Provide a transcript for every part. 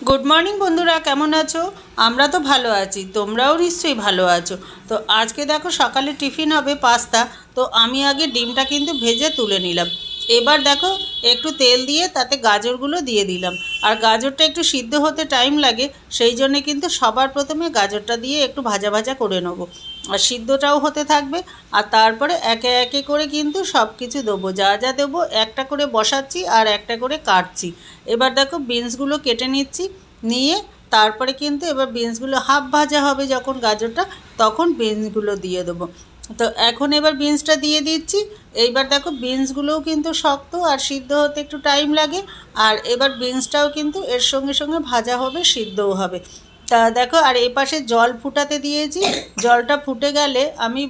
Good morning বন্ধুরা, কেমন আছো? আমরা তো ভালো আছি, তোমরাও নিশ্চয়ই ভালো আছো। তো আজকে দেখো সকালে টিফিন হবে পাস্তা। তো আমি আগে ডিমটা কিন্তু ভেজে তুলে নিলাম। এবার দেখো একটু তেল দিয়ে তাতে গাজরগুলো দিয়ে দিলাম। আর গাজরটা একটু সিদ্ধ হতে টাইম লাগে, সেই জন্যে কিন্তু সবার প্রথমে গাজরটা দিয়ে একটু ভাজা ভাজা করে নেবো। আর সিদ্ধটাও হতে থাকবে। আর তারপরে একে একে করে কিন্তু সব কিছু দেবো, যা যা দেবো একটা করে বসাচ্ছি আর একটা করে কাটছি। এবার দেখো বিনসগুলো কেটে নিচ্ছি, নিয়ে তারপরে কিন্তু এবার বিনসগুলো হাফ ভাজা হবে যখন গাজরটা, তখন বিনসগুলো দিয়ে দেবো। তো এখন এবার বিনসটা দিয়ে দিচ্ছি। এইবার দেখো বিনসগুলোও কিন্তু শক্ত আর সিদ্ধ হতে একটু টাইম লাগে। আর এবার বিনসটাও কিন্তু এর সঙ্গে সঙ্গে ভাজা হবে, সিদ্ধও হবে। তা দেখো, আর এই পাশে জল ফুটাতে দিয়েছি। জলটা ফুটে গেলে আমি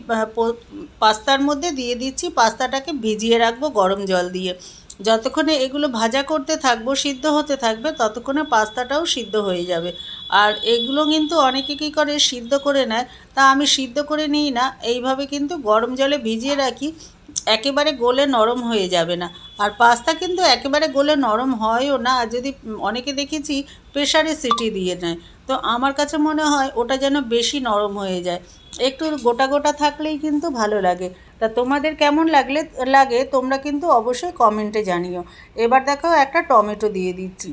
পাস্তার মধ্যে দিয়ে দিচ্ছি। পাস্তাটাকে ভিজিয়ে রাখবো গরম জল দিয়ে। যতক্ষণে এগুলো ভাজা করতে থাকবো, সিদ্ধ হতে থাকবে, ততক্ষণে পাস্তাটাও সিদ্ধ হয়ে যাবে। আর এগুলো কিন্তু অনেকে কী করে সিদ্ধ করে নেয়, তা আমি সিদ্ধ করে নিই না, এইভাবে কিন্তু গরম জলে ভিজিয়ে রাখি। একেবারে গলে নরম হয়ে যাবে না। আর পাস্তা কিন্তু একেবারে গলে নরম হয়ও না, আর যদি অনেকে দেখেছি প্রেশারে সিটি দিয়ে নেয়, তো আমার কাছে মনে হয় ওটা যেন বেশি নরম হয়ে যায়। একটু গোটা গোটা থাকলেই কিন্তু ভালো লাগে। তা তোমাদের কেমন লাগে তোমরা কিন্তু অবশ্যই কমেন্টে জানিও। এবার দেখো একটা টমেটো দিয়ে দিচ্ছি।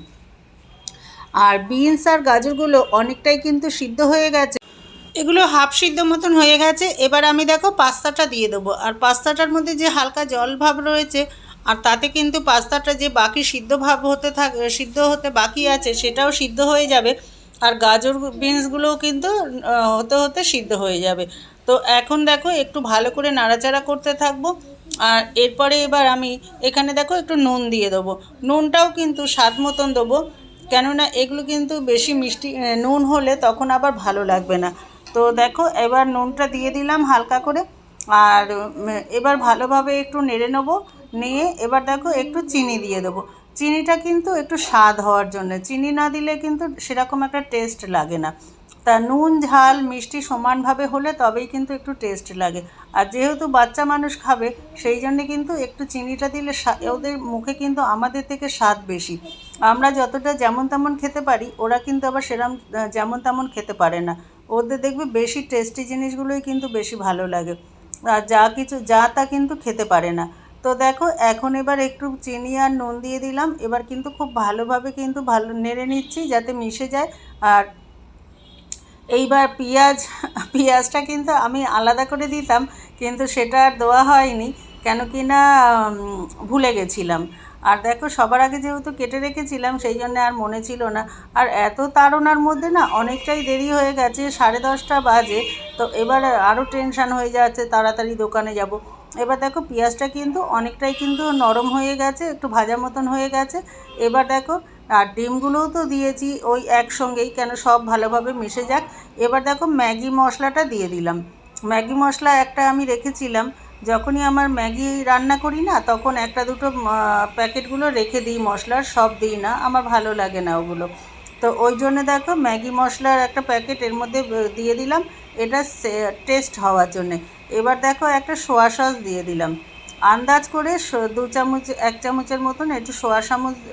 আর বিনস আর গাজরগুলো অনেকটাই কিন্তু সিদ্ধ হয়ে গেছে, এগুলো হাফ সিদ্ধ মতন হয়ে গেছে। এবার আমি দেখো পাস্তাটা দিয়ে দেবো। আর পাস্তাটার মধ্যে যে হালকা জল ভাব রয়েছে, আর তাতে কিন্তু পাস্তাটা যে বাকি সিদ্ধ হতে বাকি আছে সেটাও সিদ্ধ হয়ে যাবে। আর গাজর বিনসগুলোও কিন্তু হতে হতে সিদ্ধ হয়ে যাবে। তো এখন দেখো একটু ভালো করে নাড়াচাড়া করতে থাকবো। আর এরপরে এবার আমি এখানে দেখো একটু নুন দিয়ে দেবো। নুনটাও কিন্তু স্বাদ মতন দেবো, কেননা এগুলো কিন্তু বেশি মিষ্টি নুন হলে তখন আবার ভালো লাগবে না। তো দেখো এবার নুনটা দিয়ে দিলাম হালকা করে। আর এবার ভালোভাবে একটু নেড়ে নেবো। নিয়ে এবার দেখো একটু চিনি দিয়ে দেবো। চিনিটা কিন্তু একটু স্বাদ হওয়ার জন্য, চিনি না দিলে কিন্তু সেরকম একটা টেস্ট লাগে না। তা নুন ঝাল মিষ্টি সমানভাবে হলে তবেই কিন্তু একটু টেস্ট লাগে। আর যেহেতু বাচ্চা মানুষ খাবে, সেই জন্যে কিন্তু একটু চিনিটা দিলে ওদের মুখে কিন্তু আমাদের থেকে স্বাদ বেশি। আমরা যতটা যেমন তেমন খেতে পারি, ওরা কিন্তু আবার সেরম যেমন তেমন খেতে পারে না। ওদের দেখবে বেশি টেস্টি জিনিসগুলোই কিন্তু বেশি ভালো লাগে। আর যা তা কিন্তু খেতে পারে না। তো দেখো এখন এবার একটু চিনি আর নুন দিয়ে দিলাম। এবার কিন্তু খুব ভালোভাবে কিন্তু ভালো নেড়ে নিচ্ছি যাতে মিশে যায়। আর এইবার পেঁয়াজটা কিন্তু আমি আলাদা করে দিতাম, কিন্তু সেটা আর দেওয়া হয়নি, কেন কি না ভুলে গেছিলাম। আর দেখো সবার আগে যেহেতু কেটে রেখেছিলাম, সেই জন্য আর মনে ছিল না। আর এত তাড়নার মধ্যে না অনেকটাই দেরি হয়ে গেছে, 10:30 বাজে। তো এবার আরও টেনশান হয়ে যাচ্ছে, তাড়াতাড়ি দোকানে যাব। এবার দেখো পেঁয়াজটা কিন্তু অনেকটাই কিন্তু নরম হয়ে গেছে, একটু ভাজা মতন হয়ে গেছে। এবার দেখো, আর ডিমগুলোও তো দিয়েছি ওই একসঙ্গেই, কেন সব ভালোভাবে মিশে যাক। এবার দেখো ম্যাগি মশলাটা দিয়ে দিলাম। ম্যাগি মশলা একটা আমি রেখেছিলাম, যখনই আমার ম্যাগি রান্না করি না তখন একটা দুটো প্যাকেটগুলো রেখে দিই মশলার, সব দিই না, আমার ভালো লাগে না ওগুলো। তো ওই জন্য দেখো ম্যাগি মশলার একটা প্যাকেট এর মধ্যে দিয়ে দিলাম, এটা টেস্ট হওয়ার জন্যে। এবার দেখো একটা সোয়া সস দিয়ে দিলাম, আন্দাজ করে 1 চামচের মতন একটু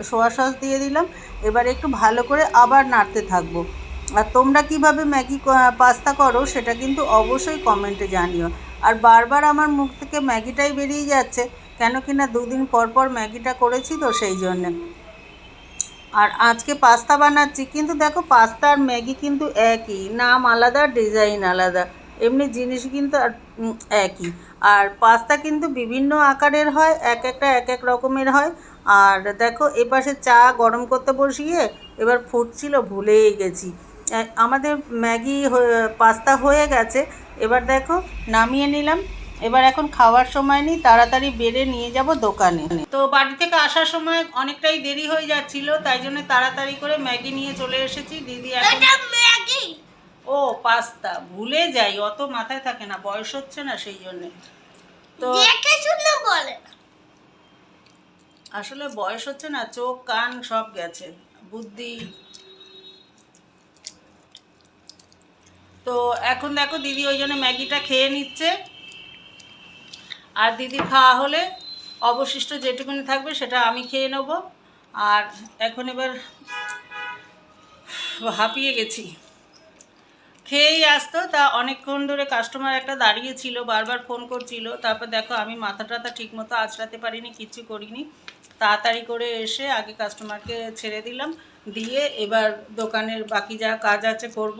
সোয়া সস দিয়ে দিলাম। এবার একটু ভালো করে আবার নাড়তে থাকবো। আর তোমরা কিভাবে ম্যাগি পাস্তা করো সেটা কিন্তু অবশ্যই কমেন্টে জানিও। আর বারবার আমার মুখ থেকে ম্যাগিটাই বেরিয়ে যাচ্ছে, কেন কি না 2 দিন পর পর ম্যাগিটা করেছি তো সেই জন্যে। আর আজকে পাস্তা বানাচ্ছি, কিন্তু দেখো পাস্তা আর ম্যাগি কিন্তু একই, নাম আলাদা ডিজাইন আলাদা, এমনি জিনিস কিন্তু একই। আর পাস্তা কিন্তু বিভিন্ন আকারের হয়, এক এক রকমের হয়। আর দেখো এপাশে চা গরম করতে বসিয়ে এবার ফুটছিল, ভুলেই গেছি। আমাদের পাস্তা হয়ে গেছে। এবার দেখো নামিয়ে নিলাম। এবার এখন খাওয়ার সময় নেই, তাড়াতাড়ি বেড়ে নিয়ে যাব দোকানে। তো বাড়ি থেকে আসার সময় অনেকটাই দেরি হয়ে যাচ্ছিল, তাই জন্য তাড়াতাড়ি করে ম্যাগি নিয়ে চলে এসেছি। দিদি এখন ও পাস্তা ভুলে যাই, অত মাথায় থাকে না, বয়স হচ্ছে না সেই জন্যে। তো আসলে বয়স হচ্ছে না, চোখ কান সব গেছে, বুদ্ধি। তো এখন দেখো দিদি ওই জন্য ম্যাগিটা খেয়ে নিচ্ছে। আর দিদি খাওয়া হলে অবশিষ্ট যেটুকুনি থাকবে সেটা আমি খেয়ে নেব। আর এখন এবার হাঁপিয়ে গেছি। খেয়েই আসতো, তা অনেকক্ষণ ধরে কাস্টমার একটা দাঁড়িয়ে ছিল, বারবার ফোন করছিল। তারপর দেখো আমি মাথা টাথা ঠিক মতো আঁচড়াতে পারিনি, কিচ্ছু করিনি। তাড়াতাড়ি করে এসে আগে কাস্টমারকে ছেড়ে দিলাম, দিয়ে এবার দোকানের বাকি যা কাজ আছে করব।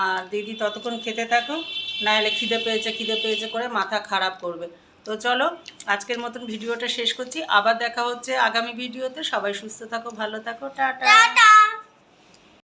আর দিদি ততক্ষণ খেতে থাকো, নাহলে খিদে পেয়েছে করে মাথা খারাপ করবে। তো চলো আজকের মতন ভিডিওটা শেষ করছি, আবার দেখা হচ্ছে আগামী ভিডিওতে। সবাই সুস্থ থাকো, ভালো থাকো, টাটা।